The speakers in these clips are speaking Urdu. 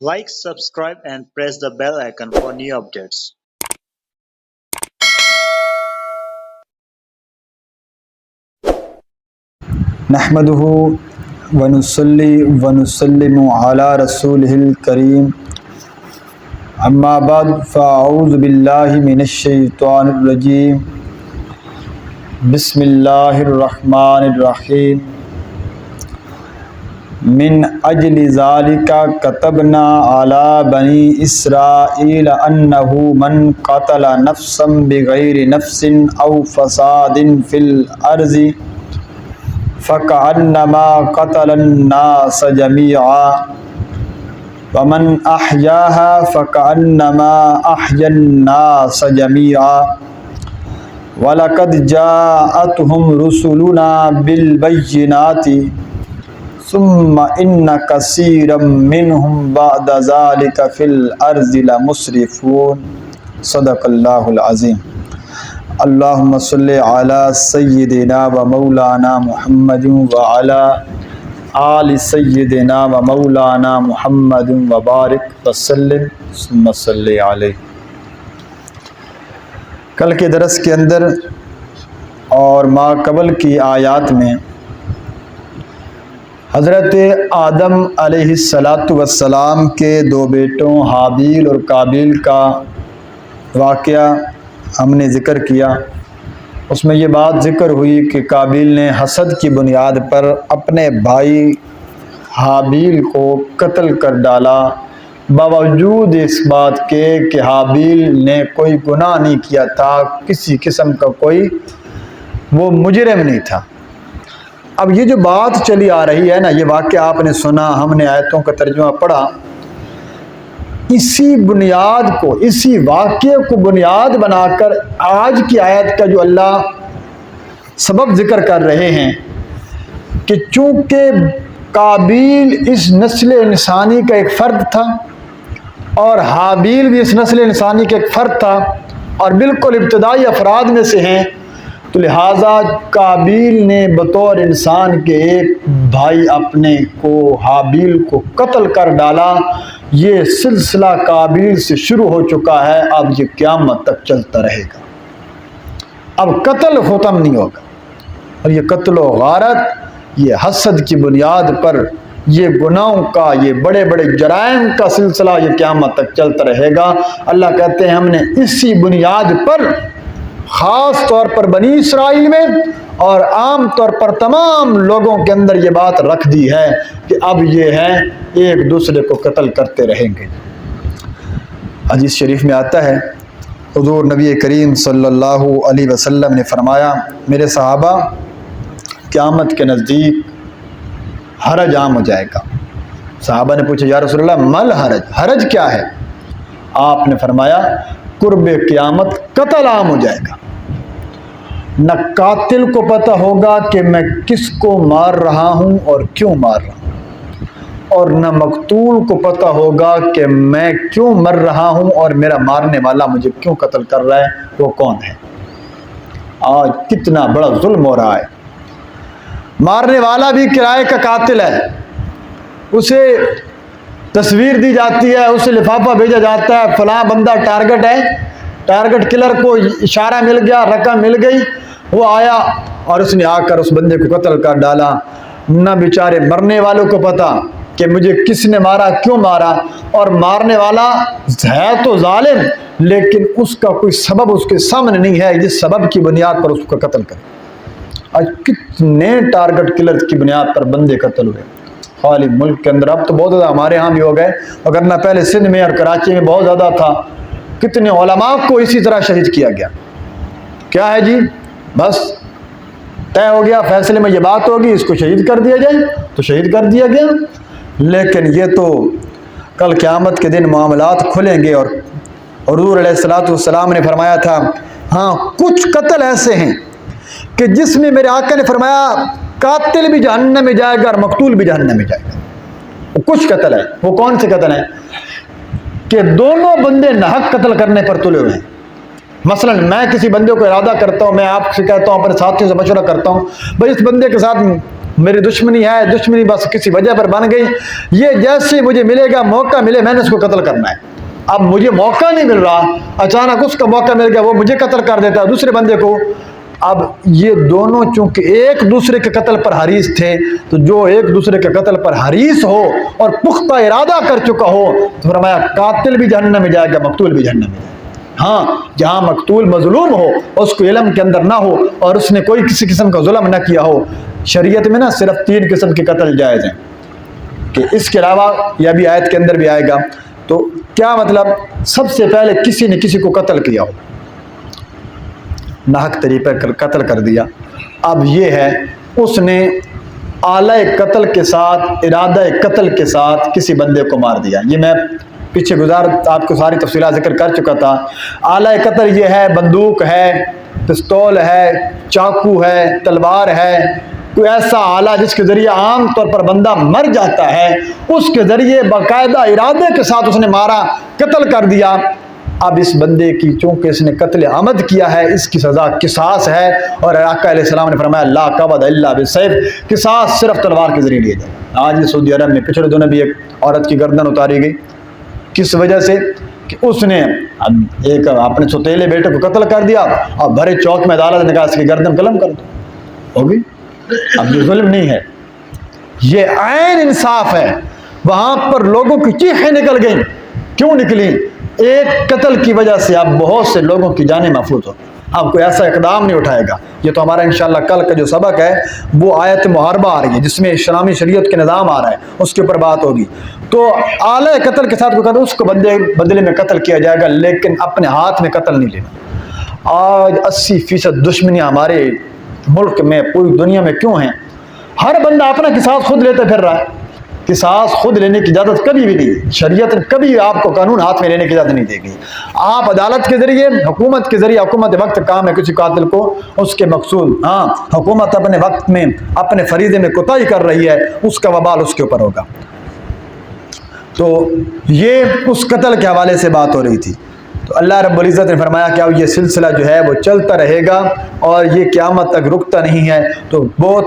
Like, subscribe and press the bell icon for new updates. نحمده ونصلي ونسلم على رسوله الكريم اما بعد فاعوذ باللہ من الشیطان الرجیم بسم اللہ الرحمن الرحیم من اجل ذالک كتبنا على بنی اسرائیل انه من قتل نفسا بغیر نفس او فساد فی الارض فَكَأَنَّمَا قَتَلَ النَّاسَ جَمِيعًا وَمَنْ أَحْيَاهَا فَكَأَنَّمَا أَحْيَا النَّاسَ جَمِيعًا وَلَقَدْ جَاءَتْهُمْ رُسُلُنَا بِالْبَيِّنَاتِ ثُمَّ إِنَّ كَثِيرًا مِّنْهُمْ بَعْدَ ذَلِكَ فِي الْأَرْضِ لَمُسْرِفُونَ صدق اللہ العظیم۔ اللہم صلی علی سیدنا و مولانا محمد وعلی آل سیدنا و مولانا محمد وبارک وسلم ثم صلی علیہ۔ کل کے درس کے اندر اور ما قبل کی آیات میں حضرت آدم علیہ السلام کے دو بیٹوں حابیل اور قابیل کا واقعہ ہم نے ذکر کیا۔ اس میں یہ بات ذکر ہوئی کہ قابیل نے حسد کی بنیاد پر اپنے بھائی حابیل کو قتل کر ڈالا، باوجود اس بات کے کہ حابیل نے کوئی گناہ نہیں کیا تھا، کسی قسم کا کوئی وہ مجرم نہیں تھا۔ اب یہ جو بات چلی آ رہی ہے نا، یہ واقعہ آپ نے سنا، ہم نے آیتوں کا ترجمہ پڑھا، اسی بنیاد کو، اسی واقعے کو بنیاد بنا کر آج کی آیت کا جو اللہ سبب ذکر کر رہے ہیں کہ چونکہ قابیل اس نسل انسانی کا ایک فرد تھا اور حابیل بھی اس نسل انسانی کا ایک فرد تھا اور بالکل ابتدائی افراد میں سے ہیں، تو لہٰذا قابیل نے بطور انسان کے ایک بھائی اپنے کو حابیل کو قتل کر ڈالا۔ یہ سلسلہ قابیل سے شروع ہو چکا ہے، اب یہ قیامت تک چلتا رہے گا، اب قتل ختم نہیں ہوگا، اور یہ قتل و غارت، یہ حسد کی بنیاد پر، یہ گناہوں کا، یہ بڑے بڑے جرائم کا سلسلہ یہ قیامت تک چلتا رہے گا۔ اللہ کہتے ہیں ہم نے اسی بنیاد پر خاص طور پر بنی اسرائیل میں اور عام طور پر تمام لوگوں کے اندر یہ بات رکھ دی ہے کہ اب یہ ہیں ایک دوسرے کو قتل کرتے رہیں گے۔ حدیث شریف میں آتا ہے، حضور نبی کریم صلی اللہ علیہ وسلم نے فرمایا، میرے صحابہ، قیامت کے نزدیک حرج عام ہو جائے گا۔ صحابہ نے پوچھا، یا رسول اللہ مل حرج، حرج کیا ہے؟ آپ نے فرمایا، قرب قیامت قتل عام ہو جائے گا، نہ قاتل کو پتہ ہوگا کہ میں کس کو مار رہا ہوں اور کیوں مار رہا ہوں، اور نہ مقتول کو پتہ ہوگا کہ میں کیوں مر رہا ہوں اور میرا مارنے والا مجھے کیوں قتل کر رہا ہے، وہ کون ہے۔ آج کتنا بڑا ظلم ہو رہا ہے، مارنے والا بھی کرائے کا قاتل ہے، اسے تصویر دی جاتی ہے، اسے لفافہ بھیجا جاتا ہے، فلاں بندہ ٹارگٹ ہے، ٹارگٹ کلر کو اشارہ مل گیا، رقم مل گئی، وہ آیا اور اس نے آ کر اس بندے کو قتل کر ڈالا۔ نہ بیچارے مرنے والوں کو پتا کہ مجھے کس نے مارا، کیوں مارا، اور مارنے والا ہے تو ظالم لیکن اس کا کوئی سبب اس کے سامنے نہیں ہے جس سبب کی بنیاد پر اس کو قتل کرے۔ آج کتنے ٹارگٹ کلر کی بنیاد پر بندے قتل ہوئے خالی ملک کے اندر، اب تو بہت زیادہ ہمارے ہاں بھی ہو گئے، اگر نہ پہلے سندھ میں اور کراچی میں بہت زیادہ تھا۔ کتنے علماء کو اسی طرح شہید کیا گیا۔ کیا ہے جی، بس طے ہو گیا، فیصلے میں یہ بات ہوگی، اس کو شہید کر دیا جائے تو شہید کر دیا گیا۔ لیکن یہ تو کل قیامت کے دن معاملات کھلیں گے، اور حضور علیہ السلام نے فرمایا تھا، ہاں کچھ قتل ایسے ہیں کہ جس میں میرے آقا نے فرمایا قاتل بھی جہنم میں جائے گا اور مقتول بھی جہنم میں جائے گا۔ وہ کچھ قتل ہے، وہ کون سے قتل ہیں کہ دونوں بندے ناحق قتل کرنے پر تلے ہوئے ہیں۔ مثلا میں کسی بندے کو ارادہ کرتا ہوں، میں آپ سے کہتا ہوں، اپنے ساتھیوں سے مشورہ کرتا ہوں، بھائی اس بندے کے ساتھ میری دشمنی ہے، دشمنی بس کسی وجہ پر بن گئی، یہ جیسے مجھے ملے گا موقع ملے میں نے اس کو قتل کرنا ہے۔ اب مجھے موقع نہیں مل رہا، اچانک اس کا موقع مل گیا، وہ مجھے قتل کر دیتا ہے دوسرے بندے کو۔ اب یہ دونوں چونکہ ایک دوسرے کے قتل پر حریص تھے، تو جو ایک دوسرے کے قتل پر حریص ہو اور پختہ ارادہ کر چکا ہو تو فرمایا قاتل بھی جہنم میں جائے گا، مقتول بھی جہنم میں جائے گا۔ ہاں، جہاں مقتول مظلوم ہو، اس کو علم کے اندر نہ ہو اور اس نے کوئی کسی قسم کا ظلم نہ کیا ہو، شریعت میں نا صرف 3 قسم کے قتل جائز ہیں، کہ اس کے علاوہ یہ بھی آیت کے اندر بھی آئے گا۔ تو کیا مطلب؟ سب سے پہلے کسی نے کسی کو قتل کیا ہو، ناحق طریقے پر قتل کر دیا، اب یہ ہے اس نے آلہ قتل کے ساتھ، ارادہ قتل کے ساتھ کسی بندے کو مار دیا۔ یہ میں پیچھے گزار آپ کو ساری تفصیلات ذکر کر چکا تھا۔ آلہ قتل یہ ہے بندوق ہے، پستول ہے، چاقو ہے، تلوار ہے، کوئی ایسا آلہ جس کے ذریعے عام طور پر بندہ مر جاتا ہے، اس کے ذریعے باقاعدہ ارادے کے ساتھ اس نے مارا، قتل کر دیا۔ اب اس بندے کی چونکہ اس نے قتل عمد کیا ہے، اس کی سزا قصاص ہے، اور آقا علیہ السلام نے فرمایا لا قبض الا بالسیف، قصاص صرف تلوار کے ذریعے لیا جائے۔ آج سعودی عرب میں پچھلے دنوں بھی ایک عورت کی گردن اتاری گئی، کس وجہ سے؟ کہ اس نے ایک اپنے سوتیلے بیٹے کو قتل کر دیا اور بھرے چوک میں عدالت نے کہا اس کی گردن قلم کر دو، ہوگی۔ اب یہ ظلم نہیں ہے، یہ عین انصاف ہے۔ وہاں پر لوگوں کی چیخیں نکل گئیں، کیوں نکلی؟ ایک قتل کی وجہ سے اب بہت سے لوگوں کی جانیں محفوظ ہو۔ اب کوئی ایسا اقدام نہیں اٹھائے گا۔ یہ تو ہمارا انشاءاللہ کل کا جو سبق ہے وہ آیت محاربہ آ رہی ہے جس میں اسلامی شریعت کے نظام آ رہا ہے، اس کے اوپر بات ہوگی۔ تو آلہ قتل کے ساتھ کوئی قتل، اس کو بدلے میں قتل کیا جائے گا، لیکن اپنے ہاتھ میں قتل نہیں لینا۔ آج 80% دشمنیاں ہمارے ملک میں، پوری دنیا میں کیوں ہیں؟ ہر بندہ اپنا قصاص خود لیتے پھر رہا ہے۔ قصاص خود لینے کی اجازت کبھی بھی نہیں، شریعت کبھی آپ کو قانون ہاتھ میں لینے کی اجازت نہیں دے گی۔ آپ عدالت کے ذریعے، حکومت کے ذریعے، حکومت وقت کام ہے کسی قاتل کو اس کے مقصود، ہاں حکومت اپنے وقت میں اپنے فریضے میں کوتاہی کر رہی ہے، اس کا وبال اس کے اوپر ہوگا۔ تو یہ اس قتل کے حوالے سے بات ہو رہی تھی۔ تو اللہ رب العزت نے فرمایا کہ اب یہ سلسلہ جو ہے وہ چلتا رہے گا اور یہ قیامت تک رکتا نہیں ہے۔ تو بہت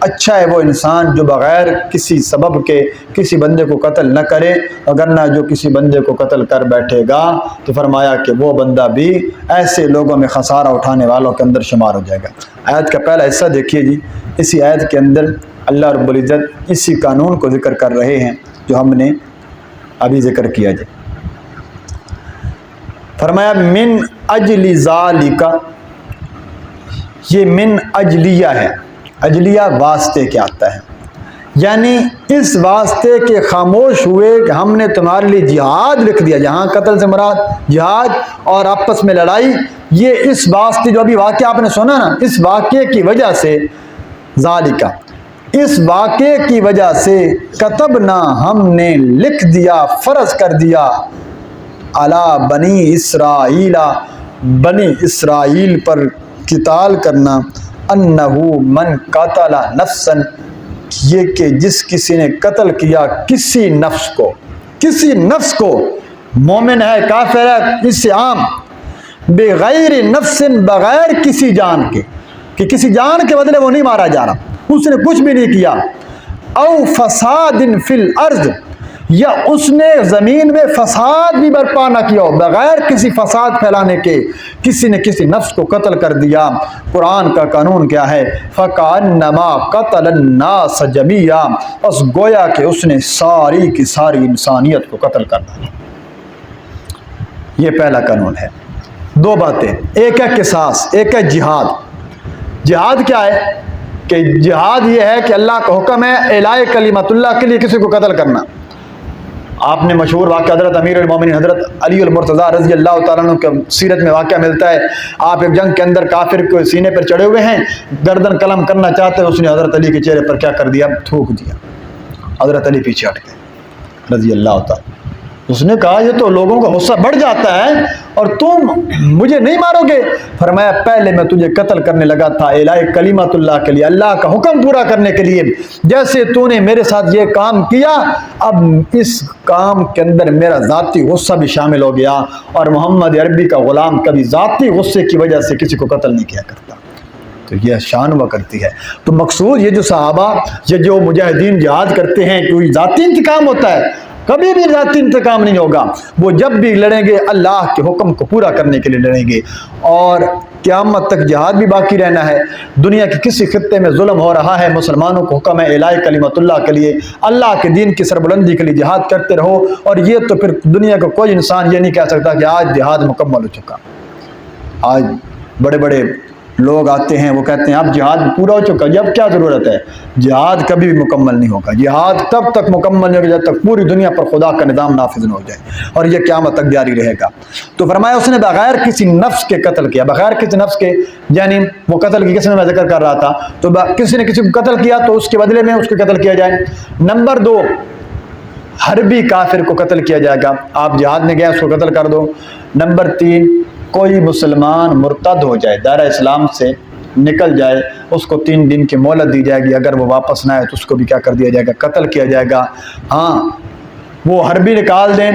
اچھا ہے وہ انسان جو بغیر کسی سبب کے کسی بندے کو قتل نہ کرے، اگرنہ جو کسی بندے کو قتل کر بیٹھے گا تو فرمایا کہ وہ بندہ بھی ایسے لوگوں میں خسارہ اٹھانے والوں کے اندر شمار ہو جائے گا۔ آیت کا پہلا حصہ دیکھیے جی، اسی آیت کے اندر اللہ رب العزت اسی قانون کو ذکر کر رہے ہیں جو ہم نے ابھی ذکر کیا جائے۔ فرمایا من اجل ذالک، یہ من اجلیہ ہے، اجلیہ واسطے کے آتا ہے، یعنی اس واسطے کے خاموش ہوئے کہ ہم نے تمہارے لیے جہاد لکھ دیا۔ جہاں قتل سے مراد جہاد اور آپس میں لڑائی، یہ اس واسطے جو ابھی واقعہ آپ نے سنا نا، اس واقعے کی وجہ سے، ذالک اس واقعے کی وجہ سے، کتبنا ہم نے لکھ دیا، فرض کر دیا، علی بنی اسرائیل، بنی اسرائیل پر قتال کرنا، انہو من قتل نفسا، یہ کہ جس کسی نے قتل کیا کسی نفس کو، کسی نفس کو، مومن ہے کافر ہے اس سے عام، بغیر نفس، بغیر کسی جان کے، کہ کسی جان کے بدلے وہ نہیں مارا جا رہا، اس نے کچھ بھی نہیں کیا، او فساد فی الارض، یا اس نے زمین میں فساد بھی برپا نہ کیا ہو، بغیر کسی فساد پھیلانے کے کسی نے کسی نفس کو قتل کر دیا۔ قرآن کا قانون کیا ہے؟ فَكَأَنَّمَا قَتَلَ النَّاسَ جَمِيعًا، بس گویا کہ اس نے ساری کی ساری انسانیت کو قتل کر دیا۔ یہ پہلا قانون ہے۔ دو باتیں، ایک ہے قصاص، ایک ہے جہاد۔ جہاد کیا ہے؟ کہ جہاد یہ ہے کہ اللہ کا حکم ہے اعلاء کلمت اللہ کے لیے کسی کو قتل کرنا۔ آپ نے مشہور واقعہ حضرت امیر المومنین حضرت علی المرتضیٰ رضی اللہ تعالیٰ عنہ کے سیرت میں واقعہ ملتا ہے۔ آپ ایک جنگ کے اندر کافر کو سینے پر چڑھے ہوئے ہیں، گردن قلم کرنا چاہتے ہیں، اس نے حضرت علی کے چہرے پر کیا کر دیا؟ تھوک دیا۔ حضرت علی پیچھے ہٹ گئے رضی اللہ تعالیٰ۔ اس نے کہا یہ تو لوگوں کا غصہ بڑھ جاتا ہے اور تم مجھے نہیں مارو گے؟ فرمایا پہلے میں تجھے قتل کرنے لگا تھا اعلاء کلمت اللہ کے لیے، اللہ کا حکم پورا کرنے کے لیے، جیسے تو نے میرے ساتھ یہ کام کیا، اب اس کام کے اندر میرا ذاتی غصہ بھی شامل ہو گیا، اور محمد عربی کا غلام کبھی ذاتی غصے کی وجہ سے کسی کو قتل نہیں کیا کرتا۔ تو یہ شان ہوا کرتی ہے۔ تو مقصود یہ جو صحابہ، یہ جو مجاہدین جہاد کرتے ہیں، کوئی ذاتی انتقام ہوتا ہے؟ کبھی بھی ذاتی انتقام نہیں ہوگا۔ وہ جب بھی لڑیں گے اللہ کے حکم کو پورا کرنے کے لیے لڑیں گے، اور قیامت تک جہاد بھی باقی رہنا ہے۔ دنیا کے کسی خطے میں ظلم ہو رہا ہے، مسلمانوں کو حکم ہے اعلاء کلمت اللہ کے لیے، اللہ کے دین کی سربلندی کے لیے جہاد کرتے رہو۔ اور یہ تو پھر دنیا کا کوئی انسان یہ نہیں کہہ سکتا کہ آج جہاد مکمل ہو چکا۔ آج بڑے بڑے لوگ آتے ہیں، وہ کہتے ہیں اب جہاد پورا ہو چکا، جب کیا ضرورت ہے؟ جہاد کبھی بھی مکمل نہیں ہوگا۔ جہاد تب تک مکمل نہیں ہوگا جب تک پوری دنیا پر خدا کا نظام نافذ نہ ہو جائے، اور یہ قیامت تک جاری رہے گا۔ تو فرمایا اس نے بغیر کسی نفس کے قتل کیا، بغیر کسی نفس کے، یعنی وہ قتل کی قسم میں ذکر کر رہا تھا، تو کسی نے کسی کو قتل کیا تو اس کے بدلے میں اس کو قتل کیا جائے۔ نمبر 2، حربی کافر کو قتل کیا جائے گا، آپ جہاد میں گئے اس کو قتل کر دو۔ نمبر 3، کوئی مسلمان مرتد ہو جائے، دائرہ اسلام سے نکل جائے، اس کو 3 دن کی مہلت دی جائے گی، اگر وہ واپس نہ آئے تو اس کو بھی کیا کر دیا جائے گا؟ قتل کیا جائے گا۔ ہاں، وہ حربی نکال دیں،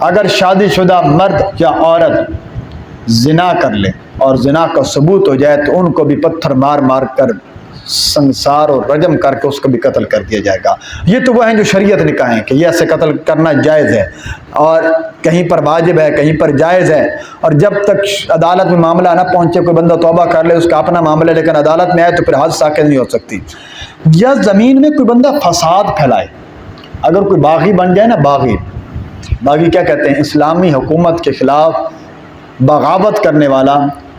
اگر شادی شدہ مرد یا عورت زنا کر لے اور زنا کا ثبوت ہو جائے تو ان کو بھی پتھر مار مار کر سنسار اور رجم کر کے اس کو بھی قتل کر دیا جائے گا۔ یہ تو وہ ہیں جو شریعت نے کہا ہے کہ یہ ایسے قتل کرنا جائز ہے، اور کہیں پر واجب ہے، کہیں پر جائز ہے، اور جب تک عدالت میں معاملہ نہ پہنچے، کوئی بندہ توبہ کر لے اس کا اپنا معاملہ، لیکن عدالت میں آئے تو پھر حد ساکت نہیں ہو سکتی۔ یا زمین میں کوئی بندہ فساد پھیلائے، اگر کوئی باغی بن جائے نا، باغی کیا کہتے ہیں؟ اسلامی حکومت کے خلاف بغاوت کرنے والا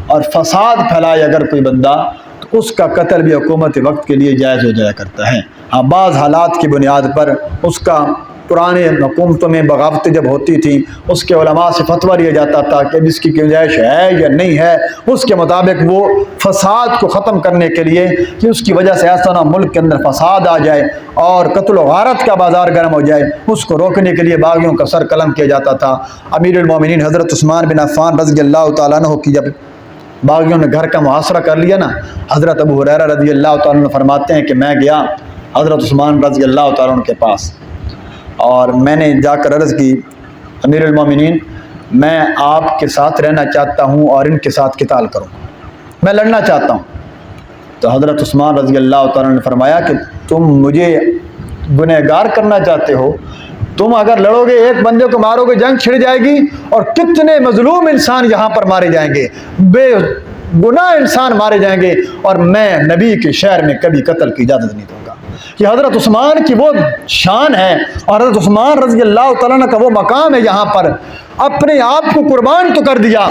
اور فساد پھیلائے اگر کوئی بندہ، تو اس کا قتل بھی حکومت وقت کے لیے جائز ہو جایا کرتا ہے۔ ہاں، بعض حالات کی بنیاد پر اس کا، پرانے حکومتوں میں بغاوتیں جب ہوتی تھیں، اس کے علماء سے فتویٰ لیا جاتا تھا کہ اس کی گنجائش ہے یا نہیں ہے، اس کے مطابق وہ فساد کو ختم کرنے کے لیے کہ اس کی وجہ سے ایسا نہ ملک کے اندر فساد آ جائے اور قتل و غارت کا بازار گرم ہو جائے، اس کو روکنے کے لیے باغیوں کا سر قلم کیا جاتا تھا۔ امیر المومنین حضرت عثمان بن عفان رضی اللہ تعالیٰ عنہ کی جب باغیوں نے گھر کا محاصرہ کر لیا نا، حضرت ابو ہریرہ رضی اللہ تعالیٰ عنہ فرماتے ہیں کہ میں گیا حضرت عثمان رضی اللہ تعالیٰ عنہ کے پاس، اور میں نے جا کر عرض کی، امیر المومنین میں آپ کے ساتھ رہنا چاہتا ہوں اور ان کے ساتھ قتال کروں، میں لڑنا چاہتا ہوں۔ تو حضرت عثمان رضی اللہ تعالیٰ نے فرمایا کہ تم مجھے گنہگار کرنا چاہتے ہو؟ تم اگر لڑو گے، ایک بندے کو مارو گے، جنگ چھڑ جائے گی، اور کتنے مظلوم انسان یہاں پر مارے جائیں گے، بے گناہ انسان مارے جائیں گے، اور میں نبی کے شہر میں کبھی قتل کی اجازت نہیں دوں گا۔ یہ حضرت عثمان کی وہ شان ہے، اور حضرت عثمان رضی اللہ تعالیٰ عنہ کا وہ مقام ہے، یہاں پر اپنے آپ کو قربان تو کر دیا۔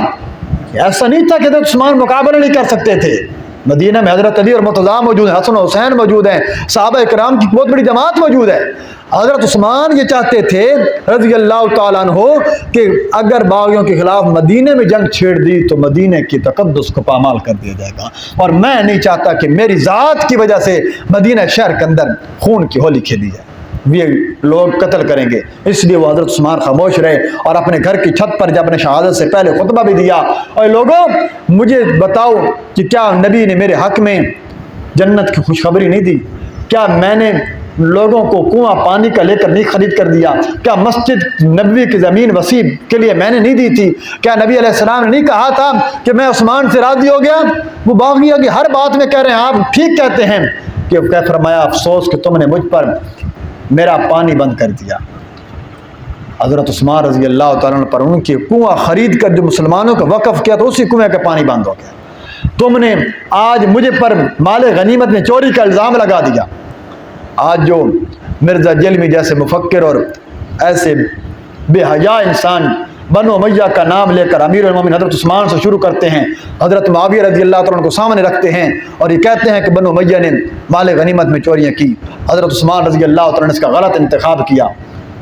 ایسا نہیں تھا کہ حضرت عثمان مقابلہ نہیں کر سکتے تھے، مدینہ میں حضرت علی اور مرتضیٰ موجود ہیں، حسن و حسین موجود ہیں، صحابہ کرام کی بہت بڑی جماعت موجود ہے۔ حضرت عثمان یہ چاہتے تھے رضی اللہ تعالیٰ عنہ کہ اگر باغیوں کے خلاف مدینے میں جنگ چھیڑ دی تو مدینے کی تقدس کو پامال کر دیا جائے گا، اور میں نہیں چاہتا کہ میری ذات کی وجہ سے مدینہ شہر کے اندر خون کی ہولی کھیلی جائے، یہ لوگ قتل کریں گے۔ اس لیے وہ حضرت عثمان خاموش رہے، اور اپنے گھر کی چھت پر جب نے شہادت سے پہلے خطبہ بھی دیا، اور لوگوں مجھے بتاؤ کہ کیا نبی نے میرے حق میں جنت کی خوشخبری نہیں دی؟ کیا میں نے لوگوں کو کنواں پانی کا لے کر نہیں خرید کر دیا؟ کیا مسجد نبوی کی زمین وسیع کے لیے میں نے نہیں دی تھی؟ کیا نبی علیہ السلام نے نہیں کہا تھا کہ میں عثمان سے راضی ہو گیا؟ وہ باغیوں کی ہر بات میں کہہ رہے ہیں آپ ٹھیک کہتے ہیں، کہ فرمایا افسوس کہ تم نے مجھ پر میرا پانی بند کر دیا۔ حضرت عثمان رضی اللہ تعالیٰ عنہ پر ان کی کنواں خرید کر جو مسلمانوں کا وقف کیا تو اسی کنویں کا پانی بند ہو گیا۔ تم نے آج مجھے پر مال غنیمت میں چوری کا الزام لگا دیا۔ آج جو مرزا جلمی جیسے مفکر اور ایسے بے حیا انسان بنو امیہ کا نام لے کر امیر المومنین حضرت عثمان سے شروع کرتے ہیں، حضرت معاویہ رضی اللہ تعالیٰ عنہ کو سامنے رکھتے ہیں، اور یہ کہتے ہیں کہ بنو امیہ نے مال غنیمت میں چوریاں کی، حضرت عثمان رضی اللہ تعالیٰ عنہ نے اس کا غلط انتخاب کیا۔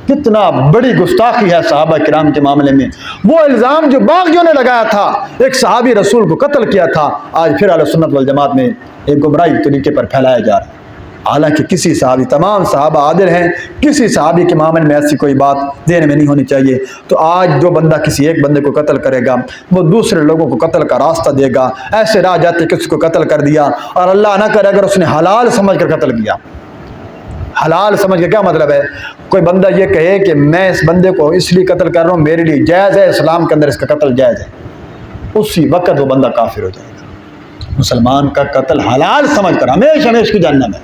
کتنا بڑی گستاخی ہے صحابہ کرام کے معاملے میں۔ وہ الزام جو باغیوں نے لگایا تھا، ایک صحابی رسول کو قتل کیا تھا، آج پھر اہل سنت والجماعت میں ایک گمراہی طریقے پر پھیلایا جا رہا ہے۔ حالانکہ کسی صحابی، تمام صحابہ عادل ہیں، کسی صحابی کے معاملے میں ایسی کوئی بات ذہن میں نہیں ہونی چاہیے۔ تو آج جو بندہ کسی ایک بندے کو قتل کرے گا، وہ دوسرے لوگوں کو قتل کا راستہ دے گا۔ ایسے راہ جاتے کسی کو قتل کر دیا، اور اللہ نہ کرے اگر اس نے حلال سمجھ کر قتل کیا۔ حلال سمجھ کے کیا مطلب ہے؟ کوئی بندہ یہ کہے کہ میں اس بندے کو اس لیے قتل کر رہا ہوں، میرے لیے جائز ہے، اسلام کے اندر اس کا قتل جائز ہے، اسی وقت وہ بندہ کافر ہو جائے گا۔ مسلمان کا قتل حلال سمجھ کر ہمیشہ ہمیشہ کی جہنم ہے،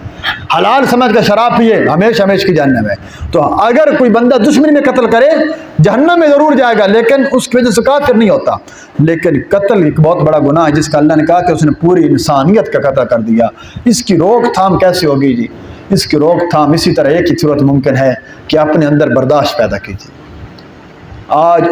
حلال سمجھ کر شراب پیے ہمیشہ ہمیشہ کی جہنم ہے۔ تو اگر کوئی بندہ دشمنی میں قتل کرے جہنم میں ضرور جائے گا، لیکن اس کی وجہ سے کافر نہیں ہوتا۔ لیکن قتل ایک بہت بڑا گناہ ہے جس کا اللہ نے کہا کہ اس نے پوری انسانیت کا قتل کر دیا۔ اس کی روک تھام کیسے ہوگی جی؟ اس کی روک تھام اسی طرح ایک ہی صورت ممکن ہے کہ اپنے اندر برداشت پیدا کیجیے۔ آج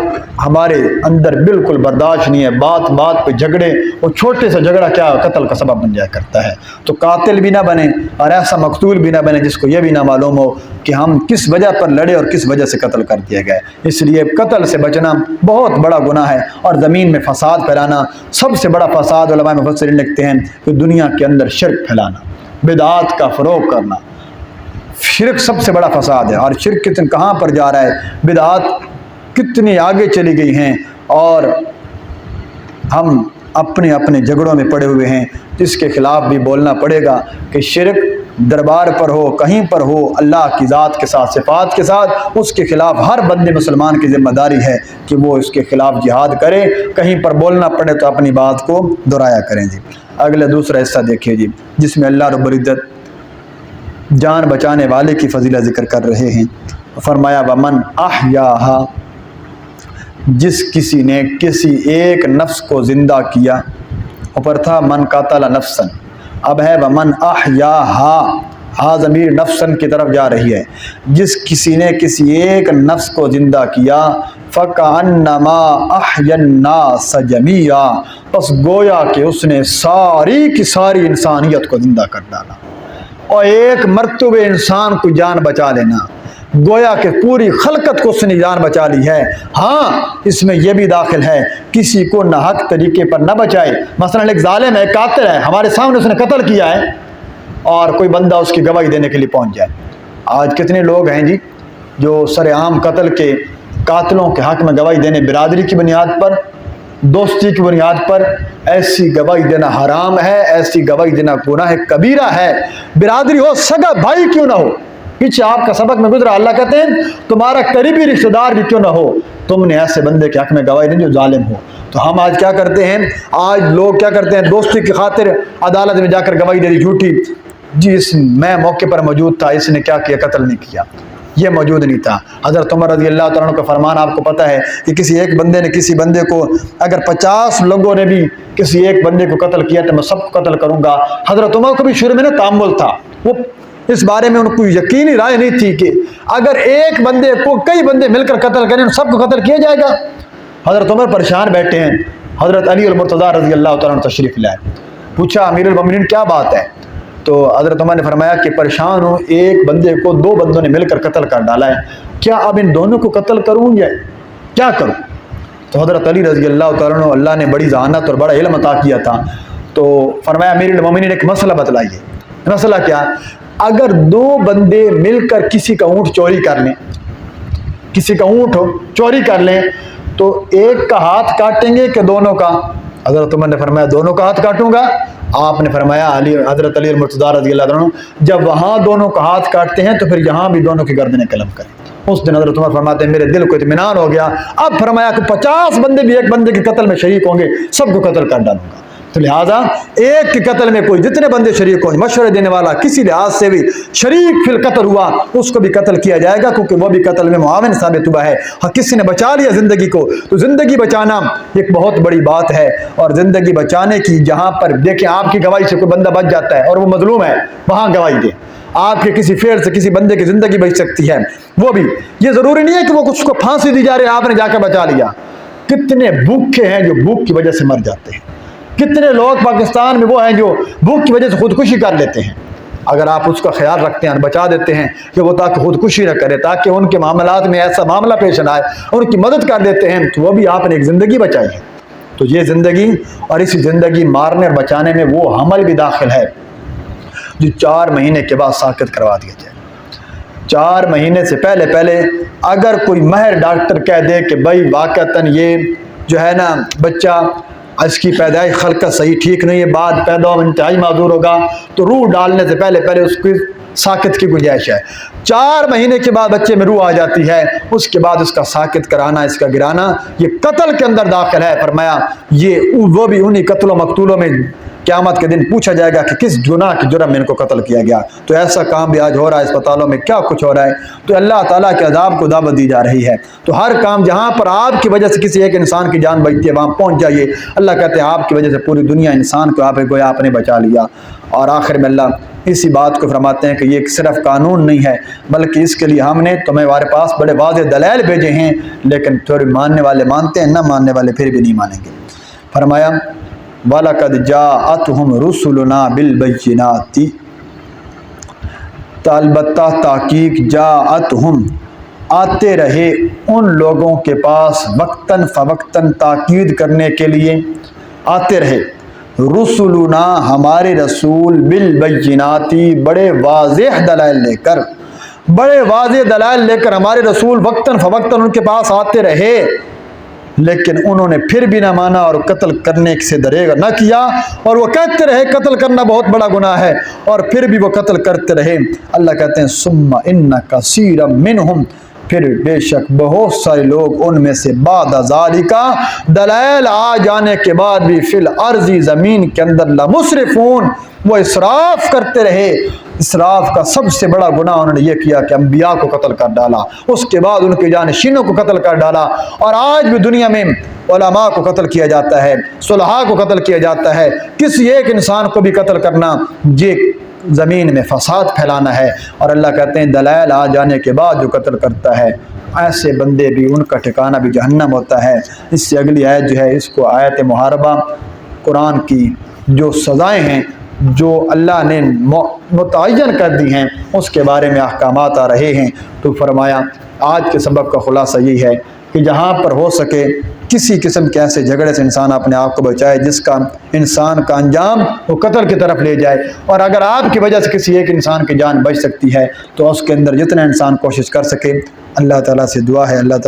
ہمارے اندر بالکل برداشت نہیں ہے، بات بات پہ جھگڑے، اور چھوٹے سا جھگڑا کیا قتل کا سبب بن جایا کرتا ہے۔ تو قاتل بھی نہ بنے اور ایسا مقتول بھی نہ بنے جس کو یہ بھی نہ معلوم ہو کہ ہم کس وجہ پر لڑے اور کس وجہ سے قتل کر دیے گئے۔ اس لیے قتل سے بچنا بہت بڑا گناہ ہے، اور زمین میں فساد پھیلانا سب سے بڑا فساد، علماء مفسرین لکھتے ہیں کہ دنیا کے اندر شرک پھیلانا، بدعات کا فروغ کرنا، شرک سب سے بڑا فساد ہے۔ اور شرک کہاں پر جا رہا ہے، بدعات کتنی آگے چلی گئی ہیں، اور ہم اپنے اپنے جھگڑوں میں پڑے ہوئے ہیں، جس کے خلاف بھی بولنا پڑے گا کہ شرک دربار پر ہو، کہیں پر ہو، اللہ کی ذات کے ساتھ، صفات کے ساتھ، اس کے خلاف ہر بندے مسلمان کی ذمہ داری ہے کہ وہ اس کے خلاف جہاد کرے۔ کہیں پر بولنا پڑے تو اپنی بات کو دہرایا کریں جی۔ اگلے دوسرا حصہ دیکھیے جی، جس میں اللہ رب العزت جان بچانے والے کی فضیلت ذکر کر رہے ہیں۔ فرمایا ومن احیاہا، جس کسی نے کسی ایک نفس کو زندہ کیا، اوپر تھا من قتل نفسا، اب ہے ومن احیاہا، ہا ضمیر نفسن کی طرف جا رہی ہے۔ جس کسی نے کسی ایک نفس کو زندہ کیا، فَكَأَنَّمَا أَحْيَا النَّاسَ جَمِيعًا، پس گویا کہ اس نے ساری کی ساری انسانیت کو زندہ کر ڈالا۔ اور ایک مرتبہ انسان کو جان بچا لینا، گویا کہ پوری خلقت کو اس نے جان بچا لی ہے۔ ہاں اس میں یہ بھی داخل ہے کسی کو ناحق طریقے پر نہ بچائے۔ مثلا ایک ظالم ہے، قاتل ہے، ہمارے سامنے اس نے قتل کیا ہے، اور کوئی بندہ اس کی گواہی دینے کے لیے پہنچ جائے۔ آج کتنے لوگ ہیں جی جو سر عام قتل کے قاتلوں کے حق میں گواہی دینے، برادری کی بنیاد پر، دوستی کی بنیاد پر، ایسی گواہی دینا حرام ہے، ایسی گواہی دینا گناہ کبیرہ ہے۔ برادری ہو، سگا بھائی کیوں نہ ہو، پیچھے آپ کا سبق میں گزرا، اللہ کہتے ہیں تمہارا قریبی رشتہ دار بھی کیوں نہ ہو، تم نے ایسے بندے کے حق میں گواہی دینی جو ظالم ہو۔ تو ہم آج کیا کرتے ہیں، آج لوگ کیا کرتے ہیں، دوستی کی خاطر عدالت میں جا کر گواہی دے دی جھوٹی، جی میں موقع پر موجود تھا، اس نے کیا کیا، قتل نہیں کیا، یہ موجود نہیں تھا۔ حضرت عمر رضی اللہ تعالیٰ عنہ کا فرمان آپ کو پتہ ہے کہ کسی ایک بندے نے کسی بندے کو، اگر 50 لوگوں نے بھی کسی ایک بندے کو قتل کیا تو میں سب کو قتل کروں گا۔ حضرت عمر کو بھی شروع میں تعامل تھا، وہ اس بارے میں ان کو یقینی رائے نہیں تھی کہ اگر ایک بندے کو کئی بندے مل کر قتل کریں سب کو قتل کیا جائے گا۔ حضرت عمر پریشان بیٹھے ہیں، حضرت علی المرتضیٰ رضی اللہ تعالیٰ عنہ تشریف لائے، پوچھا امیر المومنین کیا بات ہے؟ تو حضرت عمر نے فرمایا کہ پریشان ہوں، ایک بندے کو 2 بندوں نے مل کر قتل کر ڈالا ہے، کیا اب ان دونوں کو قتل کروں یا کیا کروں؟ تو حضرت علی رضی اللہ تعالیٰ عنہ، اللہ نے بڑی ذہانت اور بڑا علم عطا کیا تھا، تو فرمایا امیر المومنین ایک مسئلہ بتلائیے۔ مسئلہ کیا؟ اگر 2 بندے مل کر کسی کا اونٹ چوری کر لیں، کسی کا اونٹ چوری کر لیں، تو ایک کا ہاتھ کاٹیں گے کہ دونوں کا؟ حضرت عمر نے فرمایا دونوں کا ہاتھ کاٹوں گا۔ آپ نے فرمایا حضرت علی المرتضیٰ رضی اللہ عنہ، جب وہاں دونوں کا ہاتھ کاٹتے ہیں تو پھر یہاں بھی دونوں کی گردنیں قلم کریں۔ اس دن حضرت عمر فرماتے ہیں میرے دل کو اطمینان ہو گیا، اب فرمایا کہ 50 بندے بھی ایک بندے کے قتل میں شریک ہوں گے، سب کو قتل کر ڈالوں گا۔ تو لہٰذا ایک کے قتل میں کوئی جتنے بندے شریک ہوں، مشورے دینے والا کسی لحاظ سے بھی شریک فی القتل ہوا، اس کو بھی قتل کیا جائے گا، کیونکہ وہ بھی قتل میں معاون ثابت ہوا ہے۔ ہاں کسی نے بچا لیا زندگی کو، تو زندگی بچانا ایک بہت بڑی بات ہے، اور زندگی بچانے کی جہاں پر دیکھیں آپ کی گواہی سے کوئی بندہ بچ جاتا ہے اور وہ مظلوم ہے، وہاں گواہی دیں۔ آپ کے کسی فعل سے کسی بندے کی زندگی بچ سکتی ہے، وہ بھی، یہ ضروری نہیں ہے کہ وہ اس کو پھانسی دی جا رہی ہے آپ نے جا کے بچا لیا۔ کتنے بھوکے ہیں جو بھوک کی وجہ سے مر جاتے ہیں، کتنے لوگ پاکستان میں وہ ہیں جو بھوک کی وجہ سے خودکشی کر لیتے ہیں۔ اگر آپ اس کا خیال رکھتے ہیں اور بچا دیتے ہیں کہ وہ تاکہ خودکشی نہ کرے، تاکہ ان کے معاملات میں ایسا معاملہ پیش نہ آئے، ان کی مدد کر دیتے ہیں، تو وہ بھی آپ نے ایک زندگی بچائی ہے۔ تو یہ زندگی، اور اسی زندگی مارنے اور بچانے میں وہ عمل بھی داخل ہے جو 4 مہینے کے بعد ساقط کروا دیا جائے۔ 4 مہینے سے پہلے اگر کوئی ماہر ڈاکٹر کہہ دے کہ بھائی واقعتاً یہ جو ہے نا بچہ، اس کی پیدائش خلقت صحیح ٹھیک نہیں ہے، بعد پیدا ہو انتہائی معذور ہوگا، تو روح ڈالنے سے پہلے اس کی ساقط کی گنجائش ہے۔ 4 مہینے کے بعد بچے میں روح آ جاتی ہے، اس کے بعد اس کا ساقط کرانا، اس کا گرانا، یہ قتل کے اندر داخل ہے۔ فرمایا یہ وہ بھی انہی قتل و مقتولوں میں قیامت کے دن پوچھا جائے گا کہ کس گناہ کے جرم میں ان کو قتل کیا گیا. تو ایسا کام بھی آج ہو رہا ہے اسپتالوں میں, کیا کچھ ہو رہا ہے. تو اللہ تعالیٰ کے عذاب کو دعوت دی جا رہی ہے. تو ہر کام جہاں پر آپ کی وجہ سے کسی ایک انسان کی جان بچتی ہے وہاں پہنچ جائیے. اللہ کہتے ہیں آپ کی وجہ سے پوری دنیا انسان کو گویا آپ نے بچا لیا. اور آخر میں اللہ اسی بات کو فرماتے ہیں کہ یہ صرف قانون نہیں ہے, بلکہ اس کے لیے ہم نے تمہارے پاس بڑے واضح دلائل بھیجے ہیں, لیکن تھوڑے ماننے والے مانتے ہیں, نہ ماننے والے پھر بھی نہیں مانیں گے. فرمایا وَلَقَدْ جَاءَتْهُمْ رُسُلُنَا بِالْبَيِّنَاتِ, البتہ تحقیق جاءتہم آتے رہے ان لوگوں کے پاس وقتاً فوقتاً تاکید کرنے کے لیے آتے رہے رسولنا ہمارے رسول بالبینات بڑے واضح دلائل لے کر, بڑے واضح دلائل لے کر ہمارے رسول وقتاً فوقتاً ان کے پاس آتے رہے, لیکن انہوں نے پھر بھی نہ مانا اور قتل کرنے سے دریغ نہ کیا, اور وہ کہتے رہے قتل کرنا بہت بڑا گناہ ہے, اور پھر بھی وہ قتل کرتے رہے. اللہ کہتے ہیں ثم ان کثیرا منہم, پھر بے شک بہت سارے لوگ ان میں سے بعد ذالک دلائل آ جانے کے بعد بھی فی الارض زمین کے اندر لمسرفون, وہ اسراف کرتے رہے. اسراف کا سب سے بڑا گناہ انہوں نے یہ کیا کہ انبیاء کو قتل کر ڈالا, اس کے بعد ان کے جانشینوں کو قتل کر ڈالا. اور آج بھی دنیا میں علماء کو قتل کیا جاتا ہے, صلحاء کو قتل کیا جاتا ہے. کسی ایک انسان کو بھی قتل کرنا یہ زمین میں فساد پھیلانا ہے. اور اللہ کہتے ہیں دلائل آ جانے کے بعد جو قتل کرتا ہے ایسے بندے بھی ان کا ٹھکانہ بھی جہنم ہوتا ہے. اس سے اگلی آیت جو ہے اس کو آیت محاربہ, قرآن کی جو سزائیں ہیں جو اللہ نے متعین کر دی ہیں اس کے بارے میں احکامات آ رہے ہیں. تو فرمایا آج کے سبق کا خلاصہ یہی ہے کہ جہاں پر ہو سکے کسی قسم کے ایسے جھگڑے سے انسان اپنے آپ کو بچائے جس کا انسان کا انجام وہ قتل کی طرف لے جائے. اور اگر آپ کی وجہ سے کسی ایک انسان کی جان بچ سکتی ہے تو اس کے اندر جتنا انسان کوشش کر سکے. اللہ تعالیٰ سے دعا ہے اللہ تعالیٰ